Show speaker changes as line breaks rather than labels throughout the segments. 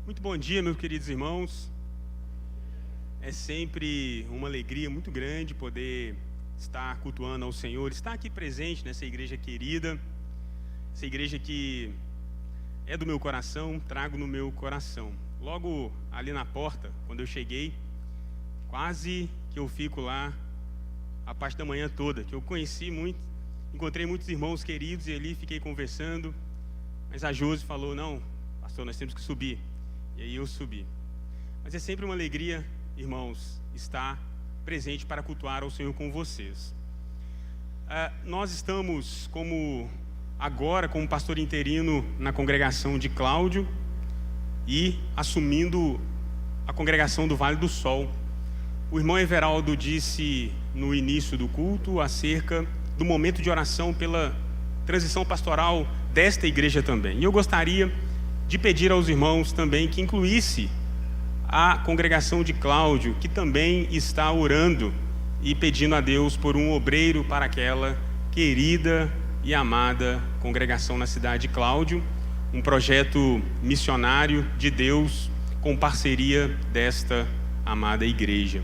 Muito bom dia, meus queridos irmãos. É sempre uma alegria muito grande poder estar cultuando ao Senhor, estar aqui presente nessa igreja querida, essa igreja que é do meu coração, trago no meu coração. Logo ali na porta, quando eu cheguei, quase que eu fico lá a parte da manhã toda, que eu conheci muito, encontrei muitos irmãos queridos e ali fiquei conversando, mas a Josi falou: não, pastor, nós temos que subir. E aí eu subi. Mas é sempre uma alegria, irmãos, estar presente para cultuar ao Senhor com vocês. Nós estamos agora como pastor interino na congregação de Cláudio e assumindo a congregação do Vale do Sol. O irmão Everaldo disse no início do culto acerca do momento de oração pela transição pastoral desta igreja também. E eu gostaria de pedir aos irmãos também que incluísse a congregação de Cláudio, que também está orando e pedindo a Deus por um obreiro para aquela querida e amada congregação na cidade de Cláudio, um projeto missionário de Deus com parceria desta amada igreja.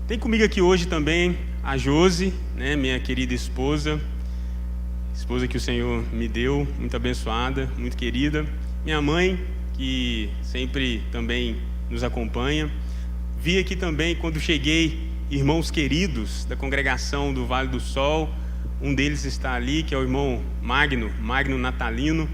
Tem comigo aqui hoje também a Josi, minha querida esposa que o Senhor me deu, muito abençoada, muito querida. Minha mãe, que sempre também nos acompanha. Vi aqui também, quando cheguei, irmãos queridos da congregação do Vale do Sol. Um deles está ali, que é o irmão Magno Natalino,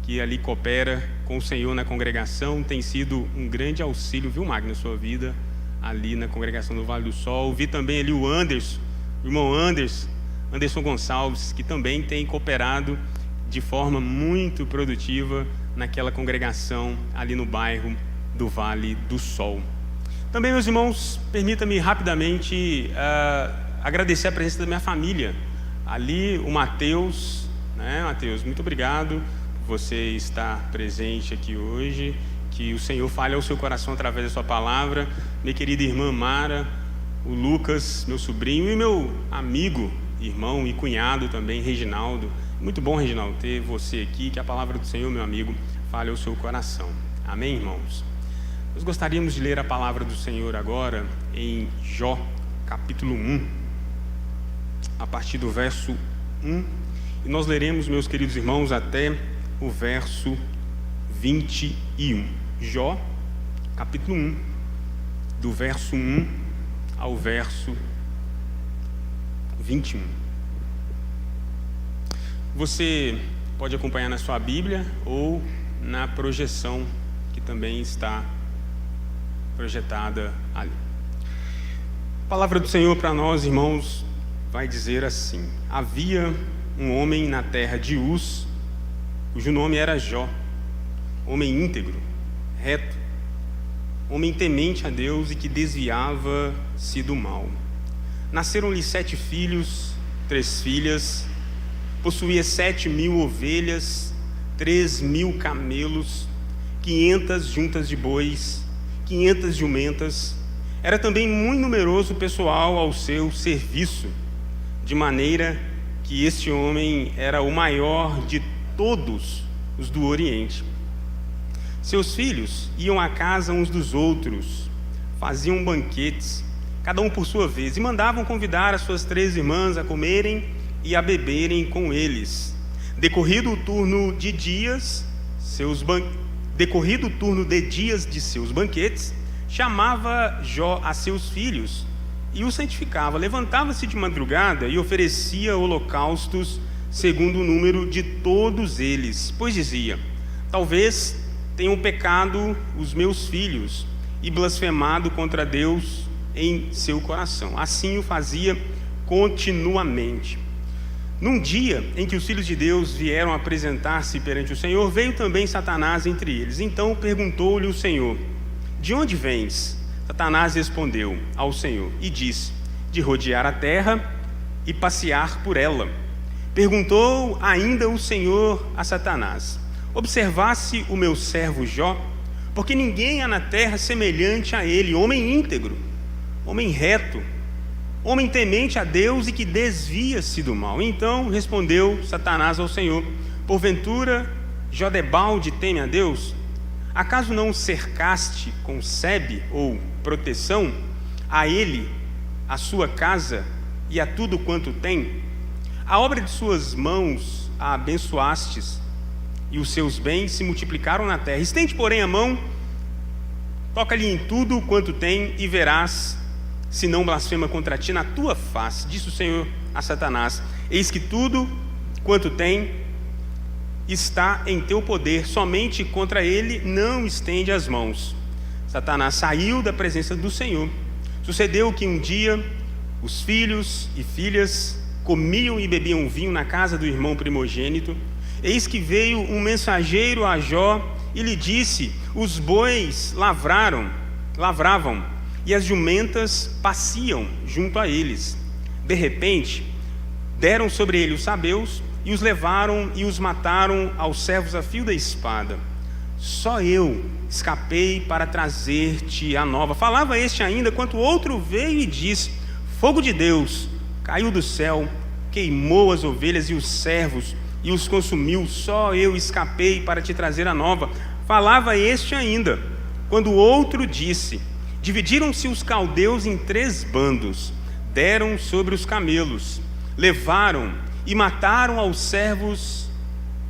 que ali coopera com o Senhor na congregação. Tem sido um grande auxílio, viu, Magno, na sua vida, ali na congregação do Vale do Sol. Vi também ali o Anderson, o irmão Anderson Gonçalves, que também tem cooperado de forma muito produtiva naquela congregação ali no bairro do Vale do Sol. Também, meus irmãos, permita-me rapidamente agradecer a presença da minha família. Ali o Mateus, Mateus, muito obrigado por você estar presente aqui hoje. Que o Senhor fale ao seu coração através da sua palavra. Minha querida irmã Mara, o Lucas, meu sobrinho, e meu amigo, irmão e cunhado também, Reginaldo. Muito bom, Reginaldo, ter você aqui, que a palavra do Senhor, meu amigo, fale ao seu coração. Amém, irmãos? Nós gostaríamos de ler a palavra do Senhor agora em Jó, capítulo 1, a partir do verso 1, e nós leremos, meus queridos irmãos, até o verso 21. Jó, capítulo 1, do verso 1 ao verso 21. Você pode acompanhar na sua Bíblia ou na projeção que também está projetada ali. A palavra do Senhor para nós, irmãos, vai dizer assim: havia um homem na terra de Uz, cujo nome era Jó, homem íntegro, reto, homem temente a Deus e que desviava-se do mal. Nasceram-lhe 7 filhos, 3 filhas. Possuía 7.000 ovelhas, 3.000 camelos, 500 juntas de bois, 500 jumentas. Era também muito numeroso o pessoal ao seu serviço, de maneira que este homem era o maior de todos os do Oriente. Seus filhos iam à casa uns dos outros, faziam banquetes, cada um por sua vez, e mandavam convidar as suas 3 irmãs a comerem e a beberem com eles. Decorrido o turno de dias de seus banquetes, chamava Jó a seus filhos e os santificava. Levantava-se de madrugada e oferecia holocaustos segundo o número de todos eles, pois dizia: talvez tenham pecado os meus filhos e blasfemado contra Deus em seu coração. Assim o fazia continuamente. Num dia em que os filhos de Deus vieram apresentar-se perante o Senhor, veio também Satanás entre eles. Então perguntou-lhe o Senhor: de onde vens? Satanás respondeu ao Senhor e disse: de rodear a terra e passear por ela. Perguntou ainda o Senhor a Satanás: observasse o meu servo Jó? Porque ninguém há na terra semelhante a ele, homem íntegro, homem reto, homem temente a Deus e que desvia-se do mal. Então respondeu Satanás ao Senhor: porventura Jó debalde teme a Deus? Acaso não o cercaste com sebe ou proteção, a ele, a sua casa e a tudo quanto tem? A obra de suas mãos a abençoastes, e os seus bens se multiplicaram na terra. Estende, porém, a mão, toca-lhe em tudo quanto tem, e verás se não blasfema contra ti na tua face. Disse o Senhor a Satanás: eis que tudo quanto tem está em teu poder, somente contra ele não estende as mãos. Satanás saiu da presença do Senhor. Sucedeu que um dia os filhos e filhas comiam e bebiam vinho na casa do irmão primogênito. Eis que veio um mensageiro a Jó e lhe disse: os bois lavravam e as jumentas paciam junto a eles. De repente, deram sobre ele os sabeus e os levaram e os mataram aos servos a fio da espada. Só eu escapei para trazer-te a nova. Falava este ainda, quando outro veio e disse: fogo de Deus caiu do céu, queimou as ovelhas e os servos e os consumiu. Só eu escapei para te trazer a nova. Falava este ainda, quando o outro disse: dividiram-se os caldeus em 3 bandos, deram sobre os camelos, levaram e mataram aos servos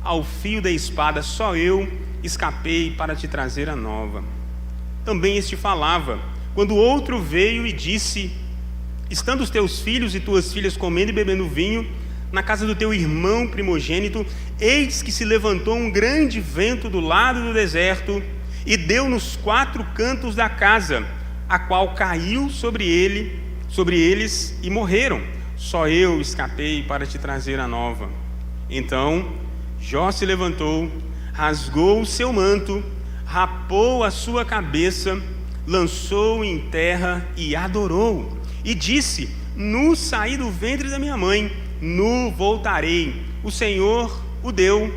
ao fio da espada. Só eu escapei para te trazer a nova. Também este falava, quando o outro veio e disse: estando os teus filhos e tuas filhas comendo e bebendo vinho na casa do teu irmão primogênito, eis que se levantou um grande vento do lado do deserto e deu nos 4 cantos da casa, a qual caiu sobre eles e morreram. Só eu escapei para te trazer a nova. Então Jó se levantou, rasgou o seu manto, rapou a sua cabeça, lançou em terra e adorou. E disse: nu saí do ventre da minha mãe, nu voltarei. O Senhor o deu,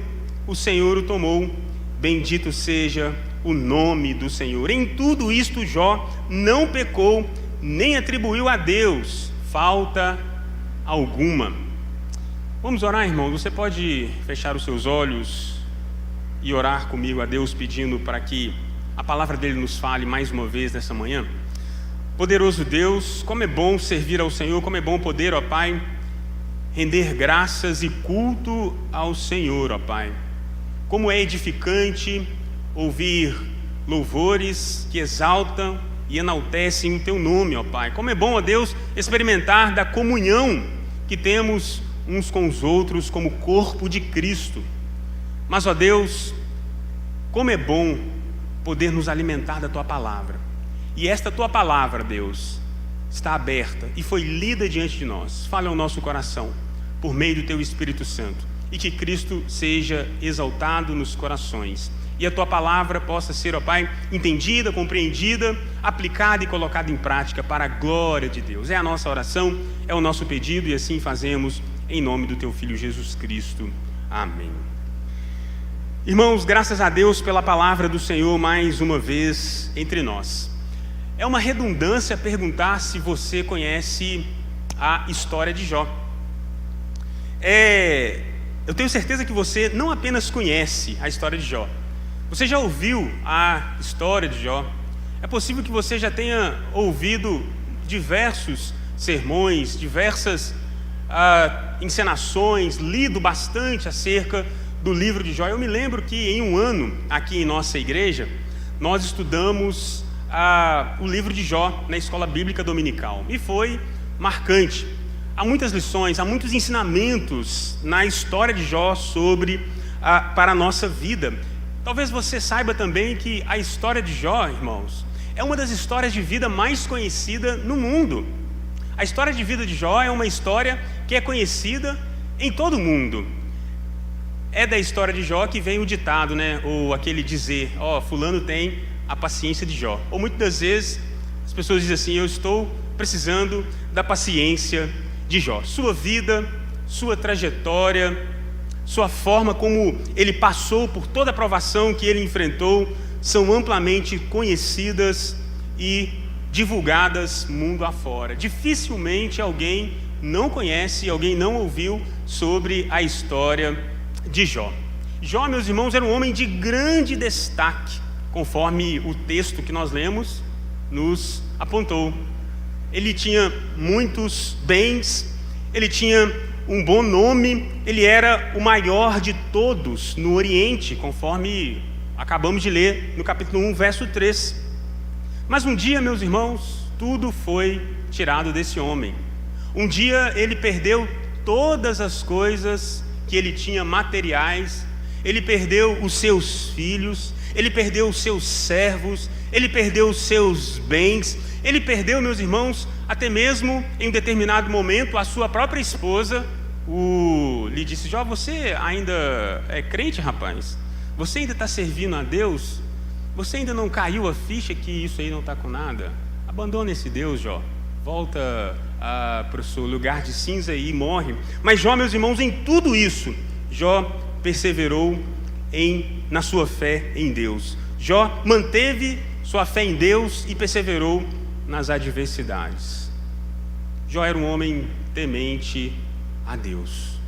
o Senhor o tomou. Bendito seja o nome do Senhor. Em tudo isto Jó não pecou, nem atribuiu a Deus falta alguma. Vamos orar, irmão. Você pode fechar os seus olhos e orar comigo a Deus, pedindo para que a palavra dele nos fale mais uma vez nessa manhã? Poderoso Deus, como é bom servir ao Senhor, como é bom poder, ó Pai, render graças e culto ao Senhor, ó Pai. Como é edificante ouvir louvores que exaltam e enaltecem o Teu nome, ó Pai. Como é bom, ó Deus, experimentar da comunhão que temos uns com os outros como corpo de Cristo. Mas, ó Deus, como é bom poder nos alimentar da Tua palavra. E esta Tua palavra, Deus, está aberta e foi lida diante de nós. Fale ao nosso coração por meio do Teu Espírito Santo, e que Cristo seja exaltado nos corações, e a Tua palavra possa ser, ó Pai, entendida, compreendida, aplicada e colocada em prática para a glória de Deus. É a nossa oração, é o nosso pedido, e assim fazemos em nome do Teu Filho Jesus Cristo. Amém. Irmãos, graças a Deus pela palavra do Senhor mais uma vez entre nós. É uma redundância perguntar se você conhece a história de Jó. Eu tenho certeza que você não apenas conhece a história de Jó, você já ouviu a história de Jó. É possível que você já tenha ouvido diversos sermões, diversas encenações, lido bastante acerca do livro de Jó. Eu me lembro que em um ano, aqui em nossa igreja, nós estudamos o livro de Jó na escola bíblica dominical, e foi marcante. Há muitas lições, há muitos ensinamentos na história de Jó para a nossa vida. Talvez você saiba também que a história de Jó, irmãos, é uma das histórias de vida mais conhecida no mundo. A história de vida de Jó é uma história que é conhecida em todo o mundo. É da história de Jó que vem o ditado, né? Ou aquele dizer: fulano tem a paciência de Jó. Ou muitas das vezes as pessoas dizem assim: eu estou precisando da paciência de Jó. Sua vida, sua trajetória, sua forma como ele passou por toda a provação que ele enfrentou são amplamente conhecidas e divulgadas mundo afora. Dificilmente alguém não conhece, alguém não ouviu sobre a história de Jó. Jó, meus irmãos, era um homem de grande destaque conforme o texto que nós lemos nos apontou. Ele tinha muitos bens, ele tinha um bom nome, ele era o maior de todos no Oriente, conforme acabamos de ler no capítulo 1, verso 3. Mas um dia, meus irmãos, tudo foi tirado desse homem. Um dia ele perdeu todas as coisas que ele tinha materiais, ele perdeu os seus filhos, ele perdeu os seus servos, ele perdeu os seus bens, ele perdeu, meus irmãos, até mesmo em um determinado momento, a sua própria esposa lhe disse: Jó, você ainda é crente, rapaz? Você ainda está servindo a Deus? Você ainda não caiu a ficha que isso aí não está com nada? Abandona esse Deus, Jó. Volta para o seu lugar de cinza e morre. Mas Jó, meus irmãos, em tudo isso, Jó perseverou na sua fé em Deus. Jó manteve sua fé em Deus e perseverou nas adversidades. Jó era um homem temente a Deus.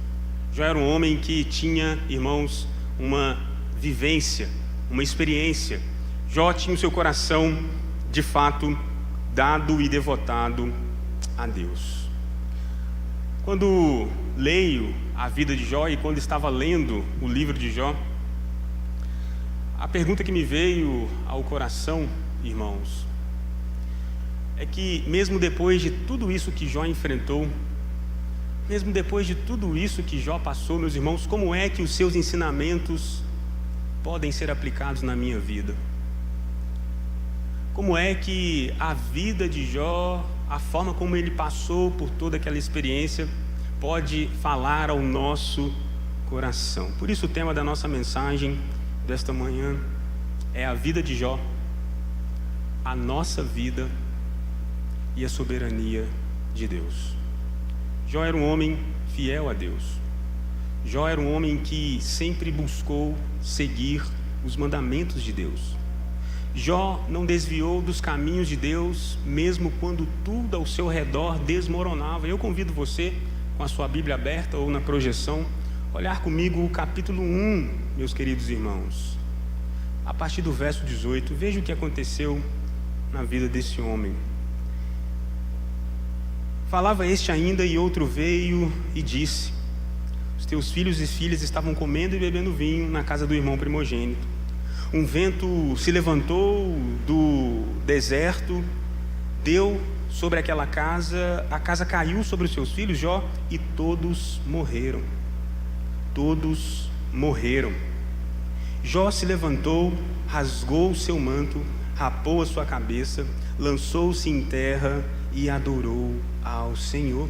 Jó era um homem que tinha, irmãos, uma vivência, uma experiência. Jó tinha o seu coração, de fato, dado e devotado a Deus. Quando leio a vida de Jó e quando estava lendo o livro de Jó, a pergunta que me veio ao coração, irmãos, é que mesmo depois de tudo isso que Jó enfrentou, mesmo depois de tudo isso que Jó passou, meus irmãos, como é que os seus ensinamentos podem ser aplicados na minha vida? Como é que a vida de Jó, a forma como ele passou por toda aquela experiência, pode falar ao nosso coração? Por isso o tema da nossa mensagem desta manhã é a vida de Jó, a nossa vida e a soberania de Deus. Jó era um homem fiel a Deus. Jó era um homem que sempre buscou seguir os mandamentos de Deus. Jó não desviou dos caminhos de Deus, mesmo quando tudo ao seu redor desmoronava. Eu convido você, com a sua Bíblia aberta ou na projeção, olhar comigo o capítulo 1, meus queridos irmãos. A partir do verso 18, veja o que aconteceu na vida desse homem. Falava este ainda, e outro veio e disse: os teus filhos e filhas estavam comendo e bebendo vinho na casa do irmão primogênito. Um vento se levantou do deserto, deu sobre aquela casa, a casa caiu sobre os seus filhos, Jó, e todos morreram. Todos morreram. Jó se levantou, rasgou o seu manto, rapou a sua cabeça, lançou-se em terra e adorou ao Senhor.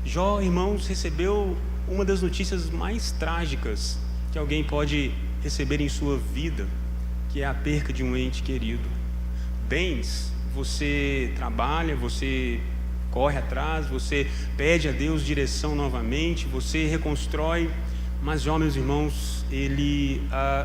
Jó, irmãos, recebeu uma das notícias mais trágicas que alguém pode receber em sua vida, que é a perca de um ente querido. Bens, você trabalha, você corre atrás, você pede a Deus direção novamente, você reconstrói, mas Jó, meus irmãos, ele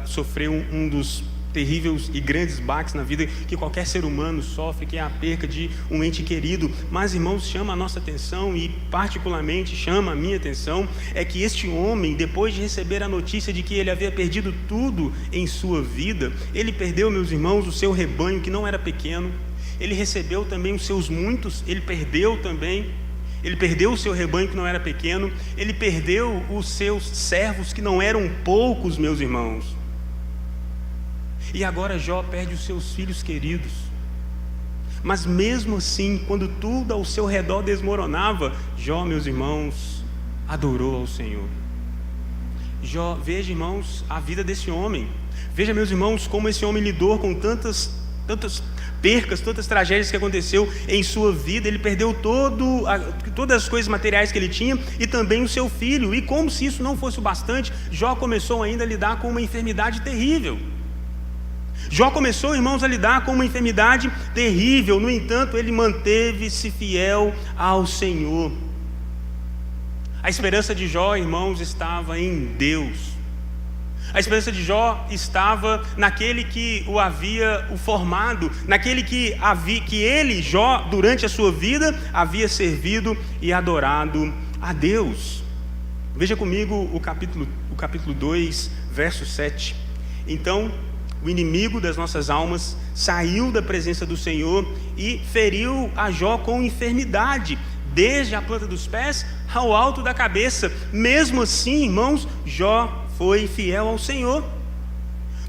sofreu um dos terríveis e grandes baques na vida que qualquer ser humano sofre, que é a perca de um ente querido. Mas, irmãos, chama a nossa atenção, e particularmente chama a minha atenção, é que este homem, depois de receber a notícia de que ele havia perdido tudo em sua vida, ele perdeu, meus irmãos, o seu rebanho, que não era pequeno, ele recebeu também os seus muitos, ele perdeu o seu rebanho, que não era pequeno, ele perdeu os seus servos, que não eram poucos, meus irmãos. E agora Jó perde os seus filhos queridos. Mas mesmo assim, quando tudo ao seu redor desmoronava, Jó, meus irmãos, adorou ao Senhor. Jó, veja, irmãos, a vida desse homem. Veja, meus irmãos, como esse homem lidou com tantas percas, tantas tragédias que aconteceu em sua vida. Ele perdeu todas as coisas materiais que ele tinha, e também o seu filho. E como se isso não fosse o bastante, Jó começou ainda a lidar com uma enfermidade terrível. Jó começou, irmãos, a lidar com uma enfermidade terrível. No entanto, ele manteve-se fiel ao Senhor. A esperança de Jó, irmãos, estava em Deus. A esperança de Jó estava naquele que o formado, naquele que ele, Jó, durante a sua vida, havia servido e adorado a Deus. Veja comigo o capítulo 2, verso 7. Então o inimigo das nossas almas, saiu da presença do Senhor e feriu a Jó com enfermidade, desde a planta dos pés ao alto da cabeça. Mesmo assim, irmãos, Jó foi fiel ao Senhor.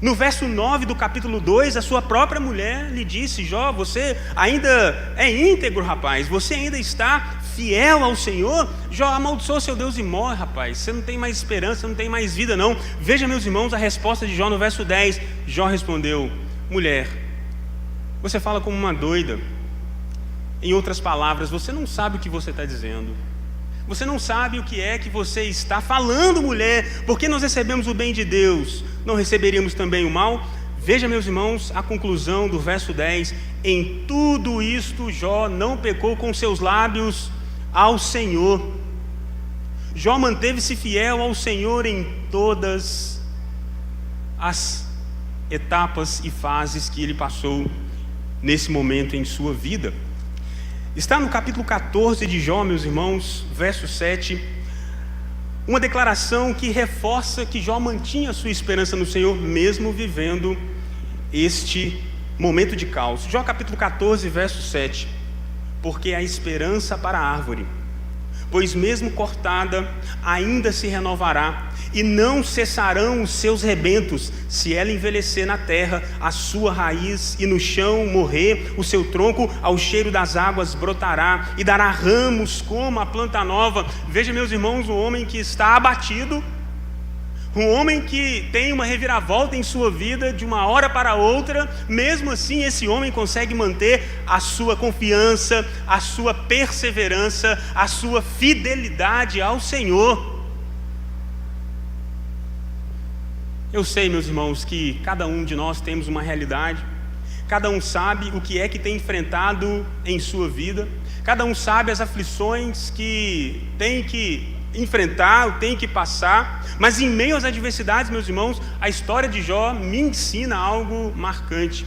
No verso 9 do capítulo 2, a sua própria mulher lhe disse: Jó, você ainda é íntegro, rapaz, você ainda está fiel ao Senhor? Jó, amaldiçoa seu Deus e morre, rapaz, você não tem mais esperança, você não tem mais vida não. Veja, meus irmãos, a resposta de Jó no verso 10. Jó respondeu: mulher, você fala como uma doida. Em outras palavras, você não sabe o que você está dizendo. Você não sabe o que é que você está falando, mulher. Porque nós recebemos o bem de Deus, não receberíamos também o mal? Veja, meus irmãos, a conclusão do verso 10. Em tudo isto Jó não pecou com seus lábios ao Senhor. Jó manteve-se fiel ao Senhor em todas as etapas e fases que ele passou nesse momento em sua vida. Está no capítulo 14 de Jó, meus irmãos, verso 7, uma declaração que reforça que Jó mantinha sua esperança no Senhor, mesmo vivendo este momento de caos. Jó capítulo 14, verso 7. Porque a esperança para a árvore, pois mesmo cortada, ainda se renovará, e não cessarão os seus rebentos, se ela envelhecer na terra, a sua raiz, e no chão morrer o seu tronco, ao cheiro das águas brotará, e dará ramos como a planta nova. Veja, meus irmãos, um homem que está abatido, um homem que tem uma reviravolta em sua vida de uma hora para outra, mesmo assim esse homem consegue manter a sua confiança, a sua perseverança, a sua fidelidade ao Senhor. Eu sei, meus irmãos, que cada um de nós temos uma realidade, cada um sabe o que é que tem enfrentado em sua vida, cada um sabe as aflições que tem que enfrentar, tem que passar, mas em meio às adversidades, meus irmãos, a história de Jó me ensina algo marcante,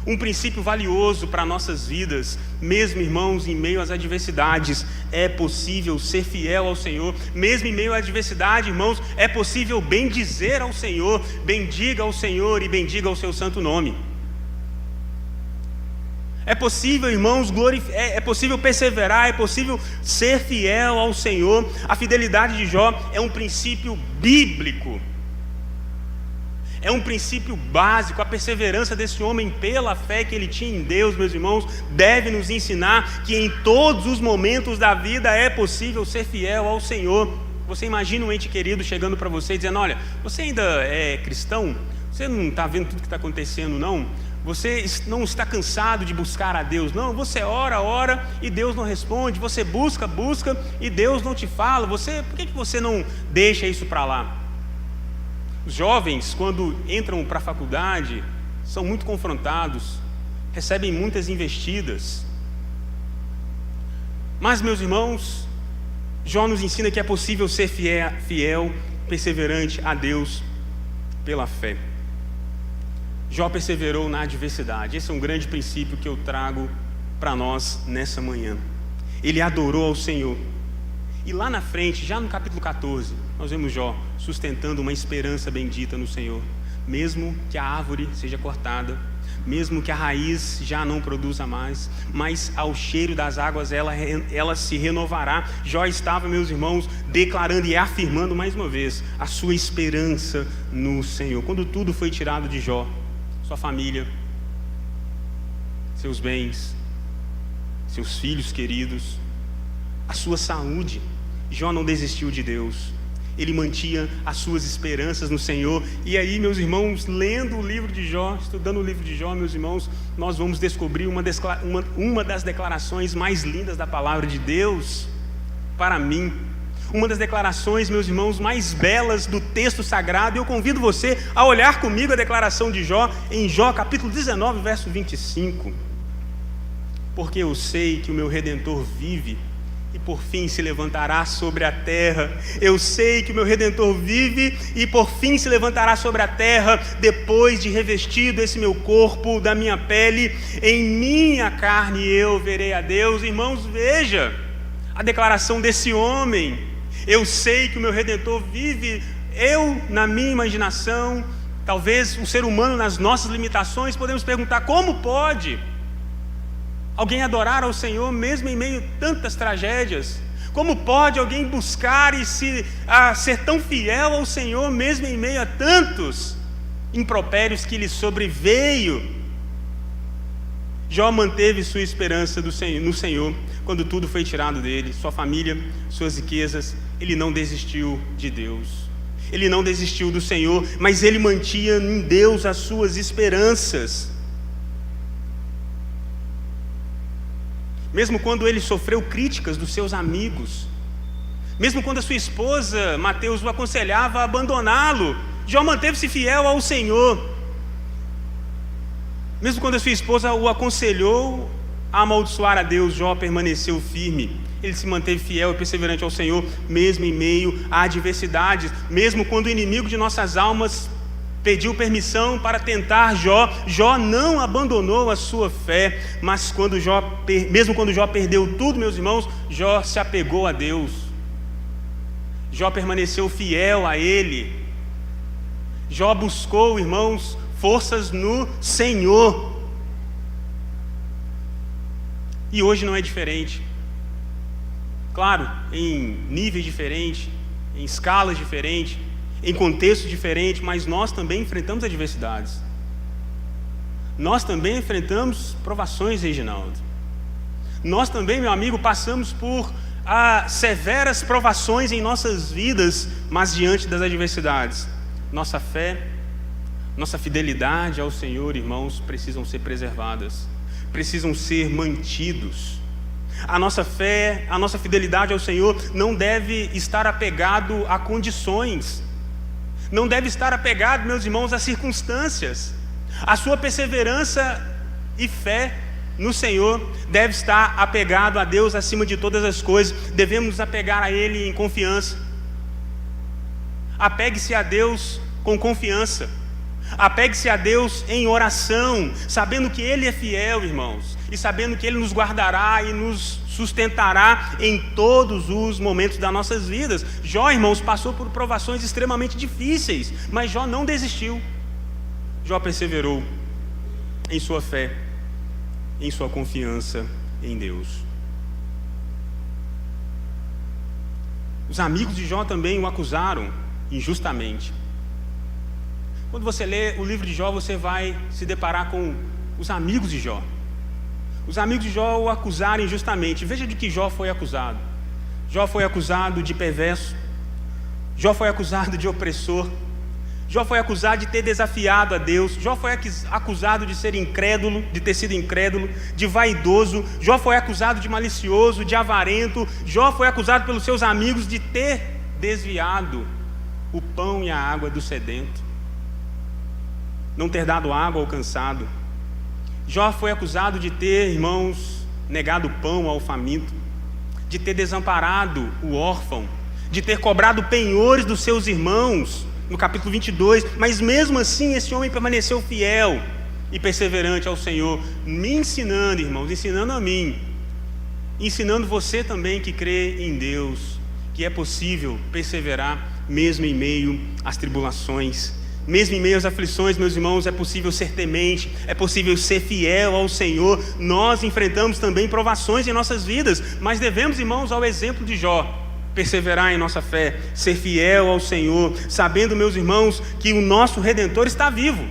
um princípio valioso para nossas vidas. Mesmo, irmãos, em meio às adversidades, é possível ser fiel ao Senhor. Mesmo em meio à adversidade, irmãos, é possível bendizer ao Senhor. Bendiga ao Senhor e bendiga o seu santo nome. É possível, irmãos, é possível perseverar, é possível ser fiel ao Senhor. A fidelidade de Jó é um princípio bíblico, é um princípio básico. A perseverança desse homem pela fé que ele tinha em Deus, meus irmãos, deve nos ensinar que em todos os momentos da vida é possível ser fiel ao Senhor. Você imagina um ente querido chegando para você e dizendo: olha, você ainda é cristão? Você não está vendo tudo que está acontecendo, não? Você não está cansado de buscar a Deus, não? Você ora e Deus não responde. Você busca e Deus não te fala. Por que você não deixa isso para lá? Os jovens, quando entram para a faculdade, são muito confrontados, recebem muitas investidas. Mas, meus irmãos, Jó nos ensina que é possível ser fiel, perseverante a Deus pela fé. Jó perseverou na adversidade. Esse é um grande princípio que eu trago para nós nessa manhã. Ele adorou ao Senhor. E lá na frente, já no capítulo 14, nós vemos Jó sustentando uma esperança bendita no Senhor. Mesmo que a árvore seja cortada, mesmo que a raiz já não produza mais, mas ao cheiro das águas ela se renovará. Jó estava, meus irmãos, declarando e afirmando mais uma vez a sua esperança no Senhor. Quando tudo foi tirado de Jó, sua família, seus bens, seus filhos queridos, a sua saúde, Jó não desistiu de Deus. Ele mantinha as suas esperanças no Senhor. E aí, meus irmãos, lendo o livro de Jó, estudando o livro de Jó, meus irmãos, nós vamos descobrir uma das declarações mais lindas da palavra de Deus para mim. Uma das declarações, meus irmãos, mais belas do texto sagrado. Eu convido você a olhar comigo a declaração de Jó, em Jó capítulo 19, verso 25. Porque eu sei que o meu Redentor vive e por fim se levantará sobre a terra. Eu sei que o meu Redentor vive e por fim se levantará sobre a terra, depois de revestido esse meu corpo da minha pele, em minha carne eu verei a Deus. Irmãos, veja a declaração desse homem. Eu sei que o meu Redentor vive. Eu, na minha imaginação, Talvez o ser humano, nas nossas limitações, podemos perguntar: como pode alguém adorar ao Senhor mesmo em meio a tantas tragédias? Como pode alguém buscar e ser tão fiel ao Senhor mesmo em meio a tantos impropérios que lhe sobreveio? Jó manteve sua esperança no Senhor quando tudo foi tirado dele, sua família, suas riquezas. Ele não desistiu de Deus, ele não desistiu do Senhor, mas ele mantinha em Deus as suas esperanças. Mesmo quando ele sofreu críticas dos seus amigos, mesmo quando a sua esposa, Mateus, o aconselhava a abandoná-lo, Jó manteve-se fiel ao Senhor. Mesmo quando a sua esposa o aconselhou a amaldiçoar a Deus, Jó permaneceu firme. Ele se manteve fiel e perseverante ao Senhor, mesmo em meio a adversidades. Mesmo quando o inimigo de nossas almas pediu permissão para tentar Jó, Jó não abandonou a sua fé. Mas mesmo quando Jó perdeu tudo, meus irmãos, Jó se apegou a Deus. Jó permaneceu fiel a Ele. Jó buscou, irmãos, forças no Senhor. E hoje não é diferente. Claro, em níveis diferentes, em escalas diferentes, em contextos diferentes, mas nós também enfrentamos adversidades. Nós também enfrentamos provações, Reginaldo. Nós também, meu amigo, passamos por severas provações em nossas vidas, mas diante das adversidades, nossa fé, nossa fidelidade ao Senhor, irmãos, precisam ser preservadas, precisam ser mantidos. A nossa fé, a nossa fidelidade ao Senhor não deve estar apegado a condições, não deve estar apegado, meus irmãos, a circunstâncias. A sua perseverança e fé no Senhor deve estar apegado a Deus acima de todas as coisas. Devemos nos apegar a Ele em confiança. Apegue-se a Deus com confiança. Apegue-se a Deus em oração, sabendo que Ele é fiel, irmãos, e sabendo que Ele nos guardará e nos sustentará em todos os momentos das nossas vidas. Jó, irmãos, passou por provações extremamente difíceis, mas Jó não desistiu. Jó perseverou em sua fé, em sua confiança em Deus. Os amigos de Jó também o acusaram injustamente. Quando você lê o livro de Jó, você vai se deparar com os amigos de Jó. Os amigos de Jó o acusaram injustamente. Veja de que Jó foi acusado. Jó foi acusado de perverso. Jó foi acusado de opressor. Jó foi acusado de ter desafiado a Deus. Jó foi acusado de ser incrédulo, de ter sido incrédulo, de vaidoso. Jó foi acusado de malicioso, de avarento. Jó foi acusado pelos seus amigos de ter desviado o pão e a água do sedento, não ter dado água ao cansado. Jó foi acusado de ter, irmãos, negado pão ao faminto, de ter desamparado o órfão, de ter cobrado penhores dos seus irmãos, no capítulo 22, mas mesmo assim esse homem permaneceu fiel e perseverante ao Senhor, me ensinando, irmãos, ensinando a mim, ensinando você também que crê em Deus, que é possível perseverar mesmo em meio às tribulações. Mesmo em meio às aflições, meus irmãos, é possível ser temente, é possível ser fiel ao Senhor. Nós enfrentamos também provações em nossas vidas, mas devemos, irmãos, ao exemplo de Jó, perseverar em nossa fé, ser fiel ao Senhor, sabendo, meus irmãos, que o nosso Redentor está vivo.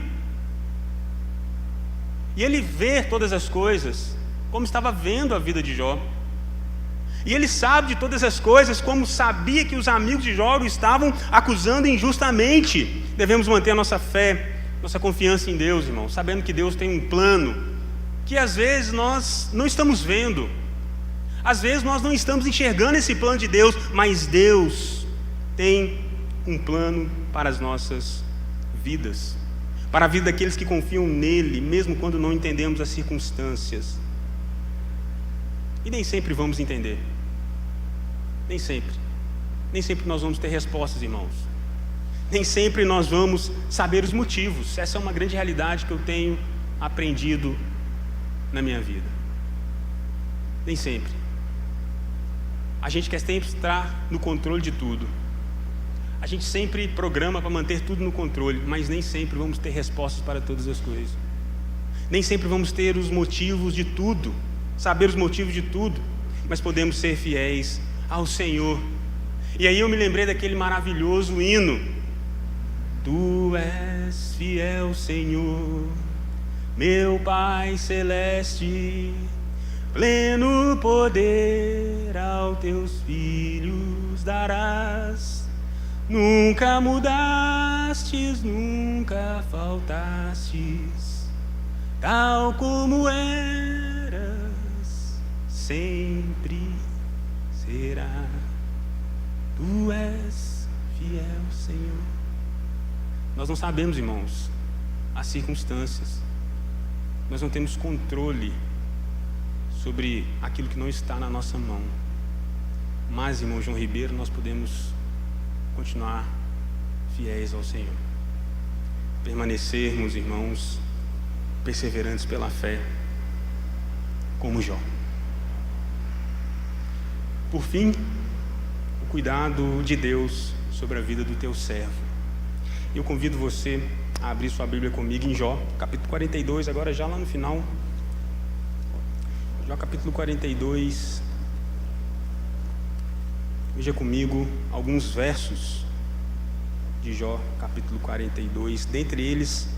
E Ele vê todas as coisas, como estava vendo a vida de Jó. E Ele sabe de todas as coisas, como sabia que os amigos de Jó o estavam acusando injustamente. Devemos manter a nossa fé, nossa confiança em Deus, irmãos, sabendo que Deus tem um plano, que às vezes nós não estamos vendo, às vezes nós não estamos enxergando esse plano de Deus, mas Deus tem um plano para as nossas vidas, para a vida daqueles que confiam nele, mesmo quando não entendemos as circunstâncias. E nem sempre vamos entender. Nem sempre nós vamos ter respostas, irmãos. Nem sempre nós vamos saber os motivos. Essa é uma grande realidade que eu tenho aprendido na minha vida. Nem sempre. A gente quer sempre estar no controle de tudo. A gente sempre programa para manter tudo no controle, mas nem sempre vamos ter respostas para todas as coisas. Nem sempre vamos ter os motivos de tudo, saber os motivos de tudo, mas podemos ser fiéis ao Senhor. E aí eu me lembrei daquele maravilhoso hino: Tu és fiel, Senhor, meu Pai celeste, pleno poder aos teus filhos darás. Nunca mudastes, nunca faltastes, tal como eras, sempre será. Tu és fiel, Senhor. Nós não sabemos, irmãos, as circunstâncias. Nós não temos controle sobre aquilo que não está na nossa mão. Mas, irmão João Ribeiro, nós podemos continuar fiéis ao Senhor. Permanecermos, irmãos, perseverantes pela fé, como Jó. Por fim, o cuidado de Deus sobre a vida do teu servo. Eu convido você a abrir sua Bíblia comigo em Jó, capítulo 42, agora já lá no final. Jó capítulo 42. Veja comigo alguns versos de Jó capítulo 42. Dentre eles,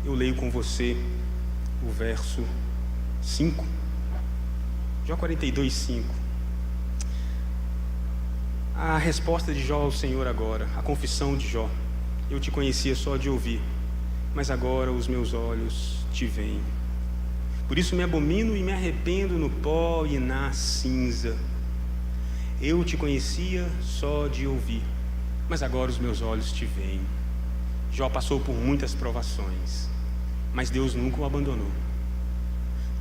eu leio com você o verso 5. Jó 42, 5. A resposta de Jó ao Senhor agora, a confissão de Jó: eu te conhecia só de ouvir, mas agora os meus olhos te veem. Por isso me abomino e me arrependo no pó e na cinza. Eu te conhecia só de ouvir, mas agora os meus olhos te veem. Jó passou por muitas provações, mas Deus nunca o abandonou.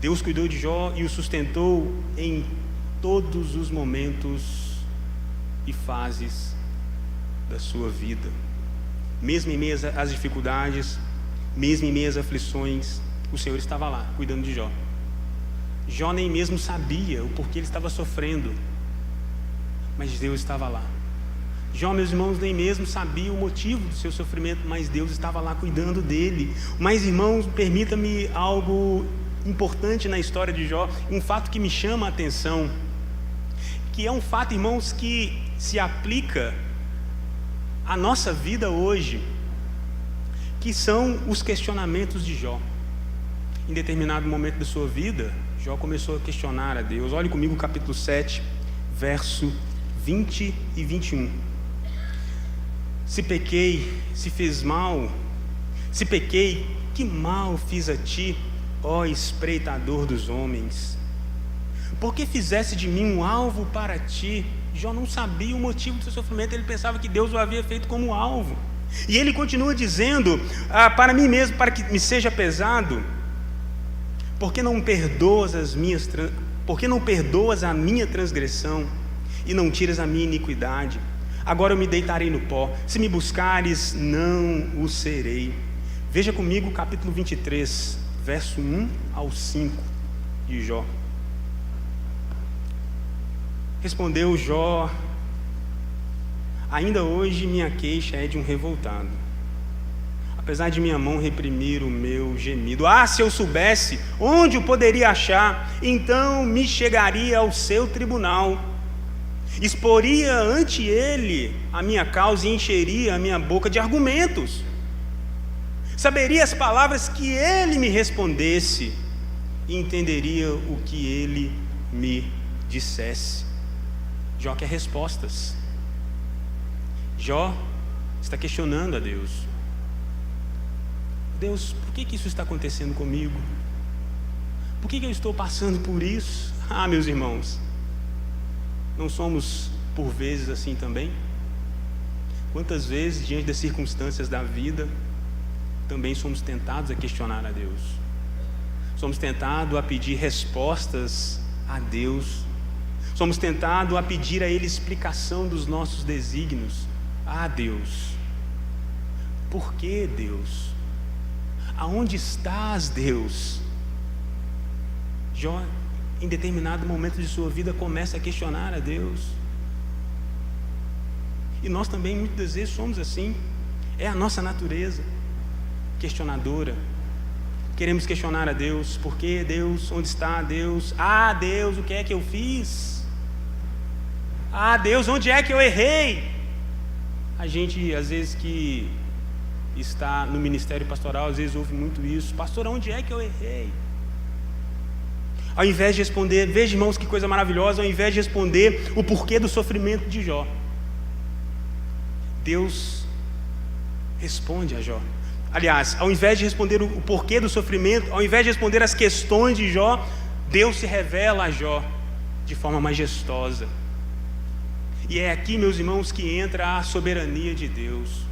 Deus cuidou de Jó e o sustentou em todos os momentos e fases da sua vida. Mesmo em meio às dificuldades, mesmo em meio às aflições, o Senhor estava lá, cuidando de Jó. Jó nem mesmo sabia o porquê ele estava sofrendo, mas Deus estava lá. Jó, meus irmãos, nem mesmo sabia o motivo do seu sofrimento, mas Deus estava lá cuidando dele. Mas, irmãos, permita-me algo importante na história de Jó, um fato que me chama a atenção, que é um fato, irmãos, que se aplica à nossa vida hoje, que são os questionamentos de Jó. Em determinado momento da sua vida, Jó começou a questionar a Deus. Olhe comigo o capítulo 7, verso 20 e 21. Se pequei, se fiz mal, se pequei, que mal fiz a ti, ó espreitador dos homens? Por que fizesse de mim um alvo para ti? Jó não sabia o motivo do seu sofrimento, ele pensava que Deus o havia feito como alvo. E ele continua dizendo, para mim mesmo, para que me seja pesado: por que não perdoas a minha transgressão e não tiras a minha iniquidade? Agora eu me deitarei no pó, se me buscares, não o serei. Veja comigo o capítulo 23, verso 1 ao 5 de Jó. Respondeu Jó: ainda hoje minha queixa é de um revoltado, apesar de minha mão reprimir o meu gemido. Se eu soubesse onde o poderia achar, então me chegaria ao seu tribunal, exporia ante ele a minha causa e encheria a minha boca de argumentos. Saberia as palavras que ele me respondesse e entenderia o que ele me dissesse. Jó quer respostas. Jó está questionando a Deus. Deus, por que isso está acontecendo comigo? Por que eu estou passando por isso? Meus irmãos, não somos por vezes assim também? Quantas vezes, diante das circunstâncias da vida, também somos tentados a questionar a Deus? Somos tentados a pedir respostas a Deus. Somos tentados a pedir a Ele explicação dos nossos desígnios. Deus, por que, Deus? Aonde estás, Deus? Jó, em determinado momento de sua vida, começa a questionar a Deus. E nós também muitas vezes somos assim. É a nossa natureza questionadora. Queremos questionar a Deus. Por que Deus? Onde está Deus? Ah, Deus, o que é que eu fiz? Ah, Deus, onde é que eu errei? A gente, às vezes que está no ministério pastoral, às vezes ouve muito isso. Pastor, onde é que eu errei? Ao invés de responder, veja, irmãos, que coisa maravilhosa, ao invés de responder o porquê do sofrimento de Jó, Deus responde a Jó. Aliás, ao invés de responder o porquê do sofrimento, ao invés de responder as questões de Jó, Deus se revela a Jó de forma majestosa. E é aqui, meus irmãos, que entra a soberania de Deus.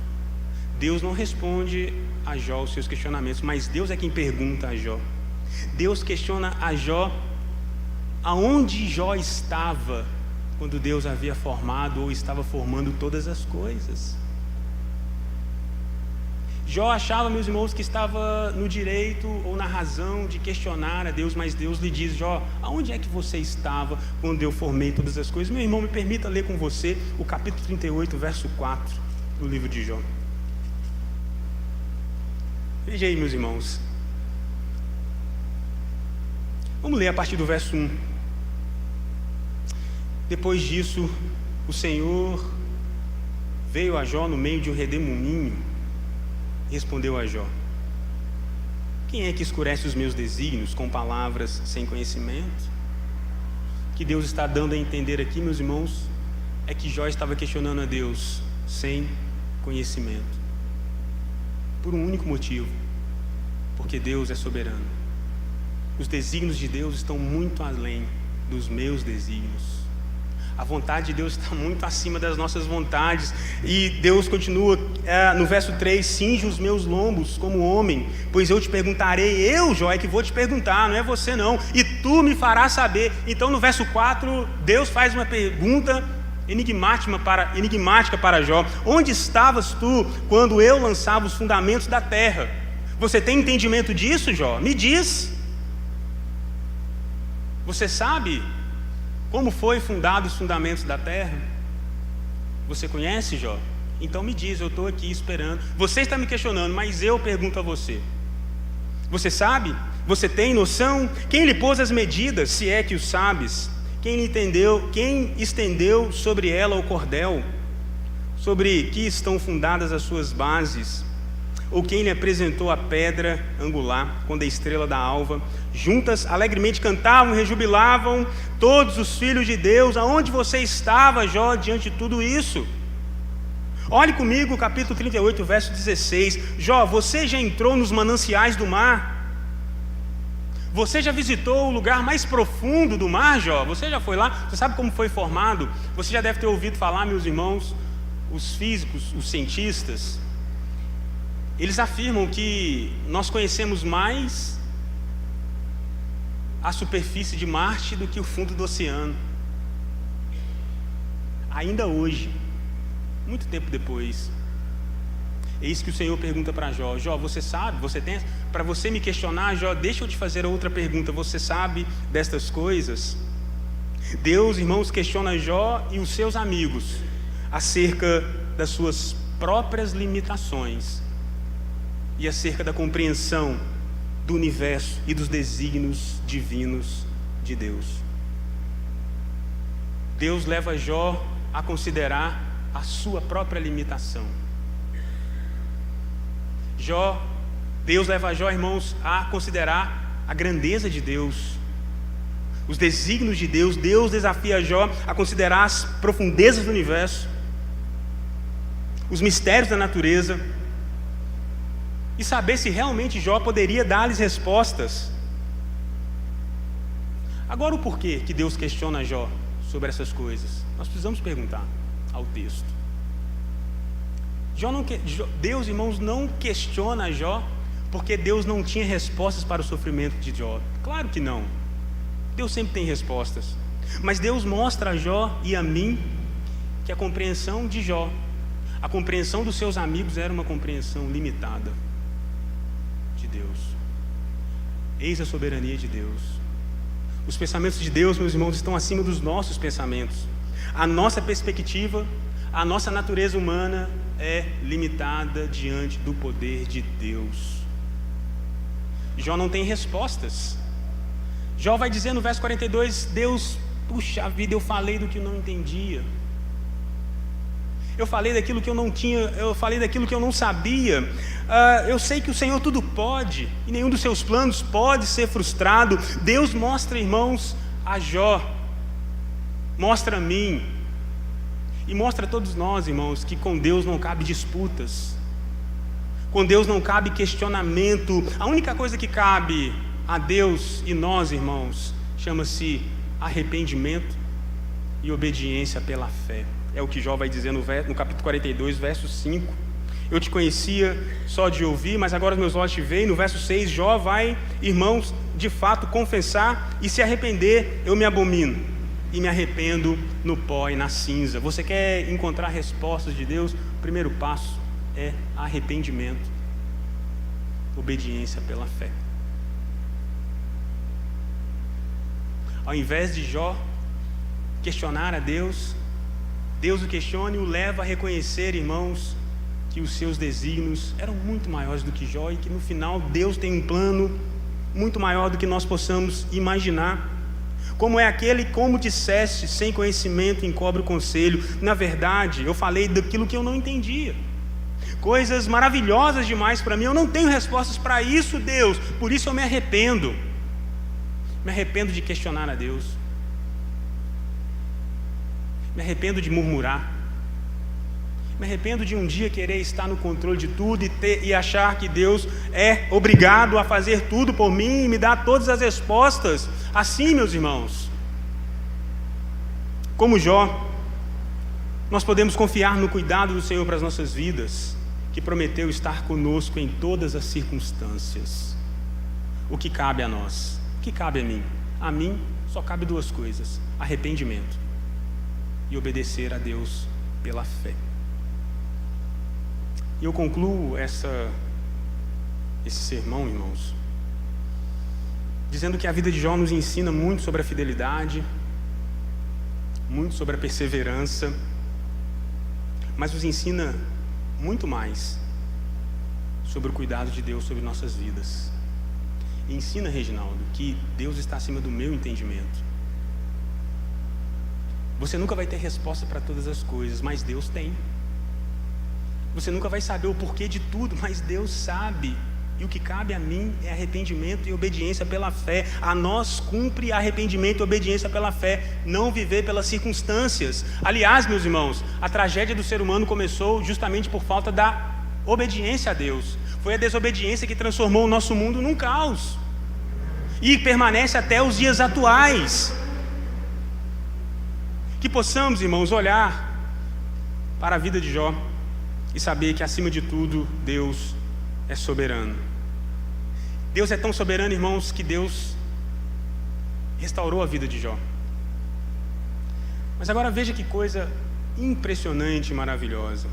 Deus não responde a Jó os seus questionamentos, mas Deus é quem pergunta a Jó. Deus questiona a Jó aonde Jó estava quando Deus havia formado ou estava formando todas as coisas. Jó achava, meus irmãos, que estava no direito ou na razão de questionar a Deus, mas Deus lhe diz: Jó, aonde é que você estava quando eu formei todas as coisas? Meu irmão, me permita ler com você o capítulo 38, verso 4 do livro de Jó. Veja aí, meus irmãos. Vamos ler a partir do verso 1. Depois disso, o Senhor veio a Jó no meio de um redemoinho e respondeu a Jó: quem é que escurece os meus desígnios com palavras sem conhecimento? O que Deus está dando a entender aqui, meus irmãos, é que Jó estava questionando a Deus sem conhecimento, por um único motivo: porque Deus é soberano. Os desígnios de Deus estão muito além dos meus desígnios. A vontade de Deus está muito acima das nossas vontades. E Deus continua no verso 3: cinge os meus lombos como homem, pois eu te perguntarei. Eu, Jó, é que vou te perguntar, não é você não, e tu me farás saber. Então no verso 4, Deus faz uma pergunta enigmática para Jó: onde estavas tu quando eu lançava os fundamentos da terra? Você tem entendimento disso, Jó? Me diz. Você sabe como foi fundado os fundamentos da terra? Você conhece, Jó? Então me diz, eu estou aqui esperando. Você está me questionando, mas eu pergunto a você: você sabe? Você tem noção? Quem lhe pôs as medidas, se é que o sabes? Quem estendeu sobre ela o cordel? Sobre que estão fundadas as suas bases? Ou quem lhe apresentou a pedra angular, quando a estrela da alva? Juntas alegremente cantavam, rejubilavam todos os filhos de Deus. Aonde você estava, Jó, diante de tudo isso? Olhe comigo o capítulo 38, verso 16. Jó, você já entrou nos mananciais do mar? Você já visitou o lugar mais profundo do mar, Jó? Você já foi lá? Você sabe como foi formado? Você já deve ter ouvido falar, meus irmãos, os físicos, os cientistas, eles afirmam que nós conhecemos mais a superfície de Marte do que o fundo do oceano. Ainda hoje, muito tempo depois. Eis que o Senhor pergunta para Jó: Jó, você sabe? Você tem? Para você me questionar, Jó, deixa eu te fazer outra pergunta: você sabe destas coisas? Deus, irmãos, questiona Jó e os seus amigos acerca das suas próprias limitações e acerca da compreensão do universo e dos desígnios divinos de Deus. Deus leva Jó a considerar a sua própria limitação. Deus leva Jó, irmãos, a considerar a grandeza de Deus, os desígnios de Deus. Deus desafia Jó a considerar as profundezas do universo, os mistérios da natureza, e saber se realmente Jó poderia dar-lhes respostas. Agora, o porquê que Deus questiona Jó sobre essas coisas? Nós precisamos perguntar ao texto. Deus, irmãos, não questiona Jó porque Deus não tinha respostas para o sofrimento de Jó. Claro que não. Deus sempre tem respostas. Mas Deus mostra a Jó e a mim que a compreensão de Jó, a compreensão dos seus amigos, era uma compreensão limitada de Deus. Eis a soberania de Deus. Os pensamentos de Deus, meus irmãos, estão acima dos nossos pensamentos. A nossa perspectiva, A nossa natureza humana é limitada diante do poder de Deus. Jó não tem respostas. Jó vai dizer no verso 42, Deus, puxa vida, eu falei do que eu não entendia. Eu falei daquilo que eu não tinha, eu falei daquilo que eu não sabia. Eu sei que o Senhor tudo pode, e nenhum dos seus planos pode ser frustrado. Deus mostra, irmãos, a Jó, mostra a mim, e mostra a todos nós, irmãos, que com Deus não cabe disputas, com Deus não cabe questionamento. A única coisa que cabe a Deus e nós, irmãos, chama-se arrependimento e obediência pela fé. É o que Jó vai dizer no capítulo 42, verso 5. Eu te conhecia só de ouvir, mas agora os meus olhos te veem. No verso 6, Jó vai, irmãos, de fato confessar e se arrepender. Eu me abomino e me arrependo no pó e na cinza. Você quer encontrar respostas de Deus? O primeiro passo é arrependimento, obediência pela fé. Ao invés de Jó questionar a Deus, Deus o questiona e o leva a reconhecer, irmãos, que os seus desígnios eram muito maiores do que Jó, e que no final Deus tem um plano muito maior do que nós possamos imaginar. Como é aquele, como disseste, sem conhecimento encobre o conselho. Na verdade, eu falei daquilo que eu não entendia, coisas maravilhosas demais para mim. Eu não tenho respostas para isso, Deus, por isso eu me arrependo de questionar a Deus, me arrependo de murmurar, me arrependo de um dia querer estar no controle de tudo e achar que Deus é obrigado a fazer tudo por mim e me dar todas as respostas. Assim, meus irmãos, como Jó, nós podemos confiar no cuidado do Senhor para as nossas vidas, que prometeu estar conosco em todas as circunstâncias. O que cabe a nós? O que cabe a mim? A mim só cabe duas coisas: arrependimento e obedecer a Deus pela fé. E eu concluo esse sermão, irmãos, dizendo que a vida de Jó nos ensina muito sobre a fidelidade, muito sobre a perseverança, mas nos ensina muito mais sobre o cuidado de Deus sobre nossas vidas. E ensina, Reginaldo, que Deus está acima do meu entendimento. Você nunca vai ter resposta para todas as coisas, mas Deus tem. Você nunca vai saber o porquê de tudo, mas Deus sabe. E o que cabe a mim é arrependimento e obediência pela fé. A nós cumpre arrependimento e obediência pela fé, não viver pelas circunstâncias. Aliás, meus irmãos, a tragédia do ser humano começou justamente por falta da obediência a Deus. Foi a desobediência que transformou o nosso mundo num caos, e permanece até os dias atuais. Que possamos, irmãos, olhar para a vida de Jó e saber que, acima de tudo, Deus é soberano. Deus é tão soberano, irmãos, que Deus restaurou a vida de Jó. Mas agora veja que coisa impressionante e maravilhosa.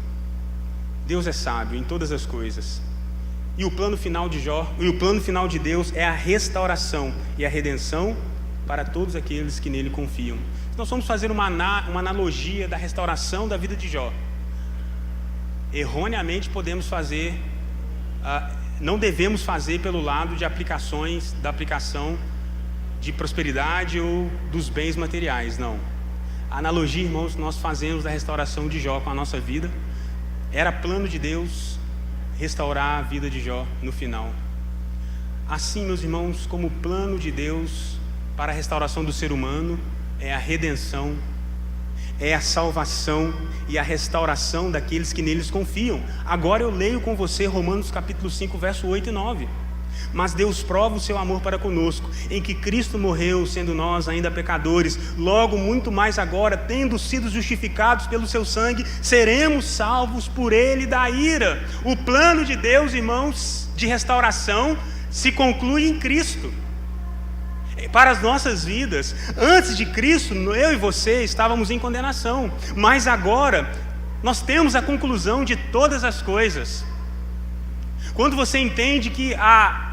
Deus é sábio em todas as coisas. E o plano final de Jó, e o plano final de Deus é a restauração e a redenção para todos aqueles que nele confiam. Nós vamos fazer uma analogia da restauração da vida de Jó. Erroneamente podemos fazer, não devemos fazer pelo lado de da aplicação de prosperidade ou dos bens materiais, não. A analogia, irmãos, nós fazemos da restauração de Jó com a nossa vida. Era plano de Deus restaurar a vida de Jó no final. Assim, meus irmãos, como o plano de Deus para a restauração do ser humano é a redenção, é a salvação e a restauração daqueles que neles confiam. Agora eu leio com você Romanos capítulo 5, verso 8 e 9. Mas Deus prova o seu amor para conosco, em que Cristo morreu, sendo nós ainda pecadores. Logo, muito mais agora, tendo sido justificados pelo seu sangue, seremos salvos por ele da ira. O plano de Deus, irmãos, de restauração, se conclui em Cristo. Para as nossas vidas, antes de Cristo, eu e você estávamos em condenação, mas agora nós temos a conclusão de todas as coisas. Quando você entende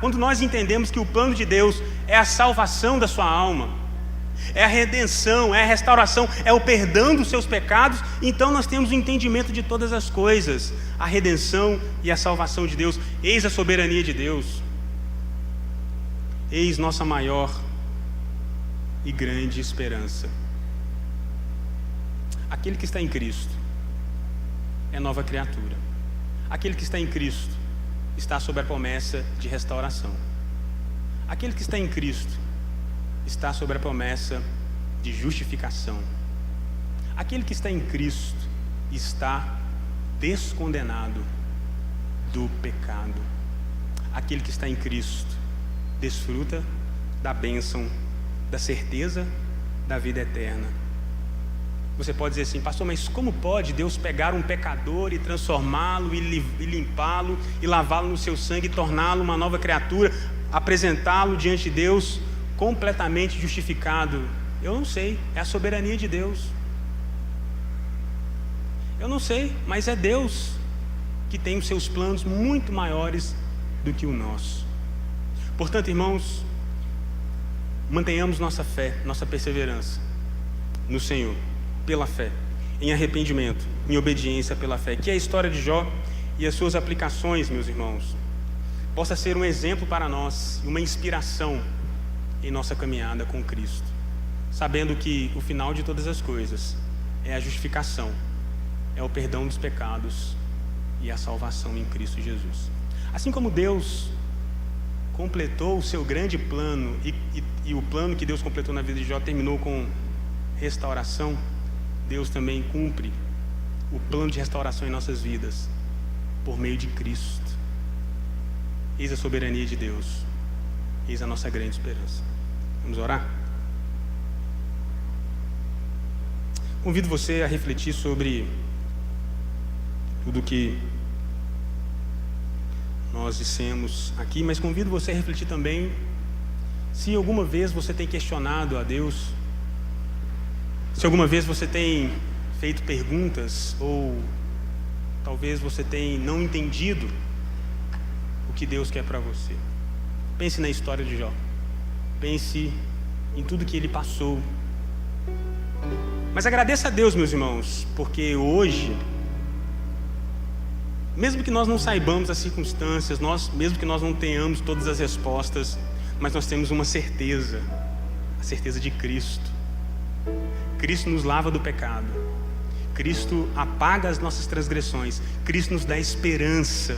quando nós entendemos que o plano de Deus é a salvação da sua alma, é a redenção, é a restauração, é o perdão dos seus pecados. Então nós temos o entendimento de todas as coisas, a redenção e a salvação de Deus. Eis a soberania de Deus, eis nossa maior e grande esperança. Aquele que está em Cristo é nova criatura. Aquele que está em Cristo está sob a promessa de restauração. Aquele que está em Cristo está sob a promessa de justificação. Aquele que está em Cristo está descondenado do pecado. Aquele que está em Cristo desfruta da bênção, da certeza da vida eterna. Você pode dizer assim: pastor, mas como pode Deus pegar um pecador e transformá-lo, e limpá-lo, e lavá-lo no seu sangue, e torná-lo uma nova criatura, apresentá-lo diante de Deus completamente justificado? Eu não sei, é a soberania de Deus. Eu não sei, mas é Deus que tem os seus planos muito maiores do que o nosso. Portanto, irmãos, mantenhamos nossa fé, nossa perseverança no Senhor, pela fé, em arrependimento, em obediência pela fé. Que a história de Jó e as suas aplicações, meus irmãos, possa ser um exemplo para nós, uma inspiração em nossa caminhada com Cristo, sabendo que o final de todas as coisas é a justificação, é o perdão dos pecados e a salvação em Cristo Jesus. Assim como Deus completou o seu grande plano, e o plano que Deus completou na vida de Jó terminou com restauração, Deus também cumpre o plano de restauração em nossas vidas por meio de Cristo. Eis a soberania de Deus, eis a nossa grande esperança. Vamos orar? Convido você a refletir sobre tudo que nós dissemos aqui, mas convido você a refletir também se alguma vez você tem questionado a Deus, se alguma vez você tem feito perguntas, ou talvez você tenha não entendido o que Deus quer para você. Pense na história de Jó, pense em tudo que ele passou, mas agradeça a Deus, meus irmãos, porque hoje, mesmo que nós não saibamos as circunstâncias, mesmo que nós não tenhamos todas as respostas, mas nós temos uma certeza, a certeza de Cristo. Cristo nos lava do pecado, Cristo apaga as nossas transgressões, Cristo nos dá esperança